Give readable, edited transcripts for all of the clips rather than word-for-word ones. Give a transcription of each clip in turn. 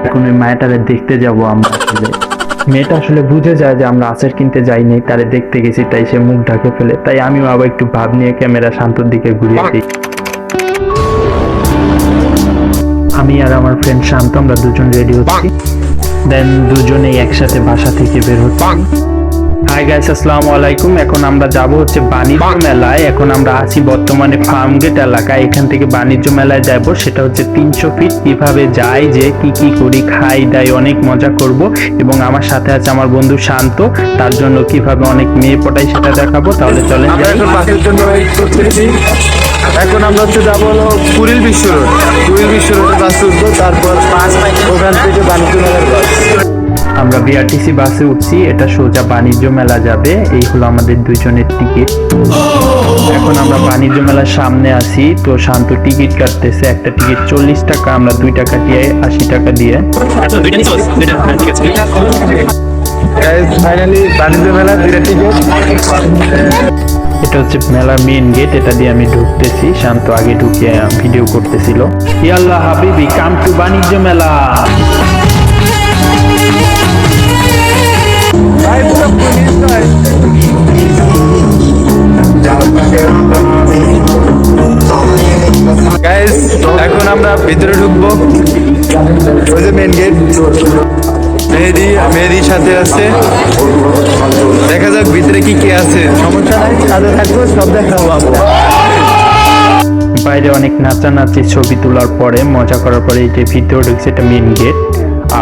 এখন ওই মায়াটারে দেখতে যাব আমরা। আসলে মেয়েটা আসলে বুঝে যায় যে আমরা আচার কিনতে যাইনি, তারে দেখতে গেছি, তাই সে মুখ ঢাকে ফেলে। তাই আমিও আবার একটু ভাব নিয়ে ক্যামেরা শান্তর দিকে ঘুরিয়ে দিই। আমি আর আমার ফ্রেন্ড শান্ত আমরা দুজন রেডি হচ্ছি, দেন দুজনেই একসাথে বাসা থেকে বের হচ্ছি। হাই গাইস, আসসালামু আলাইকুম। এখন আমরা যাব হচ্ছে বাণিজ্য মেলায়। এখন আমরা আছি বর্তমানে ফার্মগেট এলাকায়। এখান থেকে বাণিজ্য মেলায় যাব, সেটা হচ্ছে 300 ফিট। কিভাবে যাই, যে কি কি করি, খাই দাই, অনেক মজা করব। এবং আমার সাথে আছে আমার বন্ধু শান্ত, তার জন্য কিভাবে অনেক মেয়ে পটাই সেটা দেখাবো। তাহলে চলেন যাই। এখন আমরা হচ্ছে যাবো হলো কুড়িল বিশ্ব রোড। কুড়িল বিশ্ব রোডে বাস উঠবো, তারপর ওখান থেকে বাণিজ্য মেলার বাস। আমরা বিআরটিসি বাসে উঠছি, এটা সোজা বাণিজ্য মেলা যাবে। এই হলো আমাদের দুইজনের টিকিট। এখন আমরা বাণিজ্য মেলার সামনে আছি, তো শান্ত টিকিট কাটতেছে। একটা টিকিট 40 টাকা, আমরা 2 টাকা দিয়ে 80 টাকা দিয়ে ফাইনালি বাণিজ্য মেলা 2টা টিকিট। এটা হচ্ছে মেলার মেইন গেট, এটা দিয়ে আমি ঢুকতেছি। শান্ত আগে ঢুকে ভিডিও করতেছিল। ইয়াল্লাহ হাবিবি, কাম টু বাণিজ্য মেলা। গাইস এখন আমরা ভিতরে ঢুকবো, ওই যে মেইন গেট। মেহেদির সাথে আছে, দেখা যাক ভিতরে কি কি আছে। সমস্যা নাই, সাথে থাকবো, সব দেখাবো আমরা। বাইরে অনেক নাচানাচি, ছবি তোলার পরে, মজা করার পরে এই যে ভিতরে ঢুকছে, এটা মেইন গেট।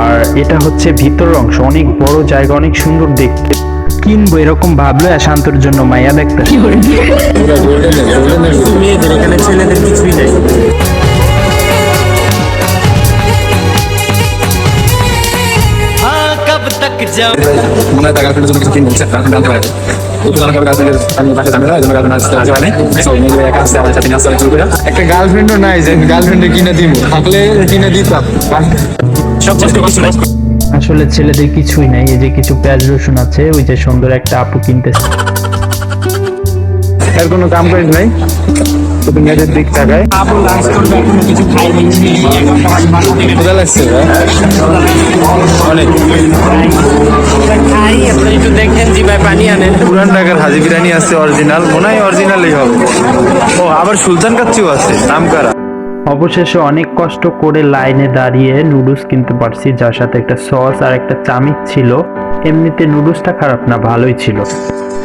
আর এটা হচ্ছে ভিতরের অংশ, অনেক বড় জায়গা, অনেক সুন্দর দেখতে। কিনবো এরকম ভাবলো, শান্তর জন্য মাইয়া দেখতে। মেয়েদের এখানে ছেলেদের কিছুই নেই। একটা গার্লফ্রেন্ডও নাই যে গার্লফ্রেন্ডে কিনে দিব, থাকলে কিনে দিতাম। আসলে ছেলেদের কিছুই নাই, এই যে কিছু পেঁয়াজ রসুন আছে, ওই যে সুন্দর একটা আপু কিনতেছে। এর কোনো কাম কাজ নাই, শুধু মেয়েদের দিক তাকায়। মজা লাগছে অনেক। একটু দেখেন জি ভাই, পানি আনেন। পুরান ঢাকার হাজি বিরিয়ানি আছে অরিজিনাল, মনে হয় অরিজিনালই হবে। ও আবার সুলতান কাচ্চিও আছে, নাম করা। অবশেষে অনেক কষ্ট করে লাইনে দাঁড়িয়ে নুডলস কিনতে পারছি, যার সাথে একটা সস আর একটা চামিচ ছিল। এমনিতে নুডলসটা খারাপ না, ভালোই ছিল।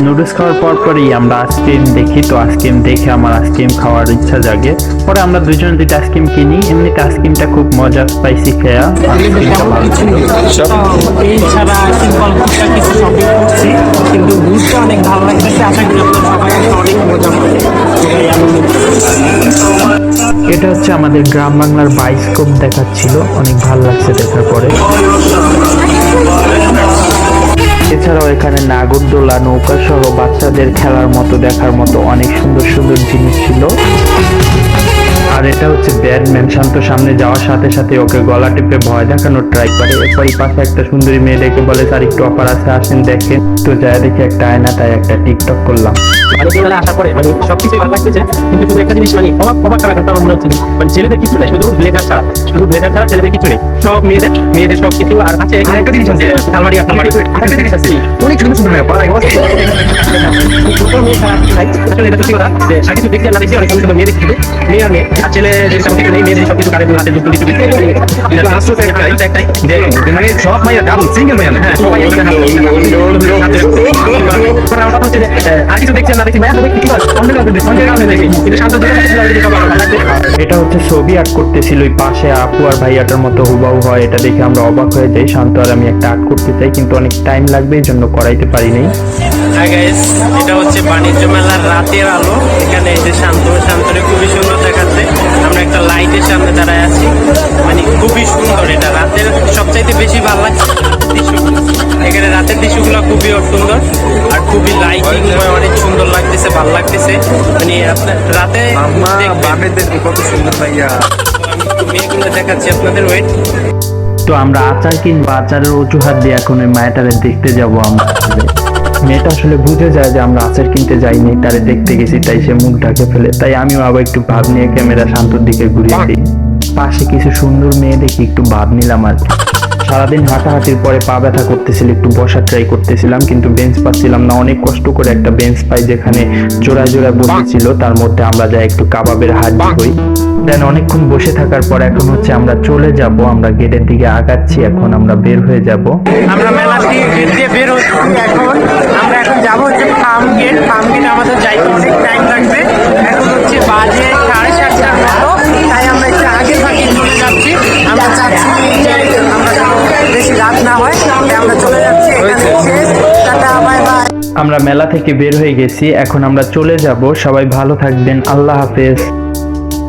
নুডলস খাওয়ার পরই আমরা আইসক্রিম দেখি, তো আইসক্রিম দেখে আমার আইসক্রিম খাওয়ার ইচ্ছা জাগে। পরে আমরা দুজন 2টা আইসক্রিম কিনি। এমনিতে আইসক্রিমটা খুব মজা, স্পাইসি খেয়া, আইসক্রিমটা ভালো ছিল। এছাড়া সিম্পল কিছু শপিং করছি, কিন্তু ঘুরতে অনেক ভালো লাগতেছে। আশা করি আপনারা সবাই অনেক মজা পাবেন। এটা হচ্ছে আমাদের গ্রাম বাংলার বায়োস্কোপ দেখাচ্ছিল, অনেক ভালো লাগছে দেখার পরে। এছাড়াও এখানে নাগরদোলা, নৌকা সহ বাচ্চাদের খেলার মতো, দেখার মতো অনেক সুন্দর সুন্দর জিনিস ছিল। আর এটা হচ্ছে ব্যাটম্যান। শান্ত সামনে যাওয়ার সাথে সাথে ওকে গলা টিপে ভয় দেখানোর ট্রাই করে। এরপর পাশে একটা সুন্দরী মেয়ে ডেকে বলে, স্যার একটু অফার আছে, আসেন দেখেন। তো যায় দেখি একটা আয়না, তাই একটা টিকটক করলাম। আসার পরে সবকিছু ভালো লাগতেছে, কিন্তু শুধু একটা জিনিস অবাক করার কথা মনে হচ্ছে, ছেলেদের কিছু নেই, শুধু ব্লেজার ছাড়া, ছেলেদের কিছু নেই। সব মেয়েদের সবকিছু। আর আছে এখানে একটা জিনিস আছে, আলমারি একটা জিনিস আছে, অনেক সুন্দর সুন্দর মেয়ে। আসলে এটা সত্যি কথা যে আগে কিছু দেখতে না দেখছি, অনেক সুন্দর মেয়ে দেখতে, মেয়ে আর মেয়ে। আর ছেলেদের সবকিছু নেই, মেয়েদের সবকিছু কারেন্ট হাতে দুটো কিছু একটাই যে মানে সব মাইয়া ডাবল সিঙ্গেল মেয়ে। হ্যাঁ, সবাই আর কিছু দেখছেন না দেখছি মায়া দেখি, কিন্তু শান্ত। এটা হচ্ছে ছবি আর্ট করতেছিল, ওই পাশে আপু আর ভাইয়াটার মতো হুবাহু হয়। এটা দেখে আমরা অবাক হয়ে যাই। শান্ত আর আমি একটা আর্ট করতে চাই, কিন্তু অনেক টাইম লাগবে, এই জন্য করাইতে পারি নাই। হ্যাঁ গাইস, এটা হচ্ছে বাণিজ্য মেলার রাতের আলো। এখানে এই যে শান্তরে খুবই সুন্দর দেখাচ্ছে। আমরা একটা লাইটের সামনে দাঁড়ায় আছি, মানে খুবই সুন্দর। এটা রাতের সবচাইতে বেশি ভালো লাগছে দৃশ্যগুলো। এখানে রাতের দৃশ্যগুলো খুবই সুন্দর, আর খুবই লাইটিং অনেক সুন্দর লাগতেছে, ভালো লাগতেছে। মানে আপনার রাতে কত সুন্দর ভাইয়া। মেয়েগুলো দেখাচ্ছি আপনাদের, ওয়েট। তো আমরা আচার কিনবো, আচারের অজুহাত দিয়ে এখন ওই মায়াটারে দেখতে যাবো আমরা। মেয়েটা আসলে বুঝে যায় যে আমরা আচার কিনতে যাইনি, তারে দেখতে গেছি, তাই সে মুখ ঢাকে ফেলে। তাই আমিও আবার একটু ভাব নিয়ে ক্যামেরা শান্তর দিকে ঘুরিয়ে দিই। পাশে কিছু সুন্দর মেয়ে দেখি একটু ভাব নিলাম আর কি। সারাদিন হাঁটাহাঁটির পরে পা ব্যথা করতেছিল, একটু বসার ট্রাই করতেছিলাম কিন্তু বেঞ্চ পাচ্ছিলাম না। অনেক কষ্ট করে একটা বেঞ্চ পাই যেখানে জোড়ায় জোড়ায় বসেছিল, তার মধ্যে আমরা যাই একটু কাবাবের হাড্ডি হই। দেন অনেকক্ষণ বসে থাকার পর এখন হচ্ছে আমরা চলে যাব, আমরা গেটের দিকে আগাচ্ছি, এখন আমরা বের হয়ে যাব। আমরা মেলা থেকে গেট দিয়ে বের হচ্ছি। আমরা এখন যাবো হচ্ছে ফার্ম গেট। ফার্ম গেট আমাদের যাইতে অনেক টাইম লাগবে। এখন হচ্ছে বাজে 7:30টার মতো, তাই আমরা একটু আগে থাকি চলে যাচ্ছি। আমরা চাচ্ছি যে আমরা যেন বেশি রাত না হয়, তাই আমরা চলে যাচ্ছি। এখানে শেষ, টাটা, বাই বাই। আমরা মেলা থেকে বের হয়ে গেছি, এখন আমরা চলে যাব। সবাই ভালো থাকবেন, আল্লাহ হাফেজ।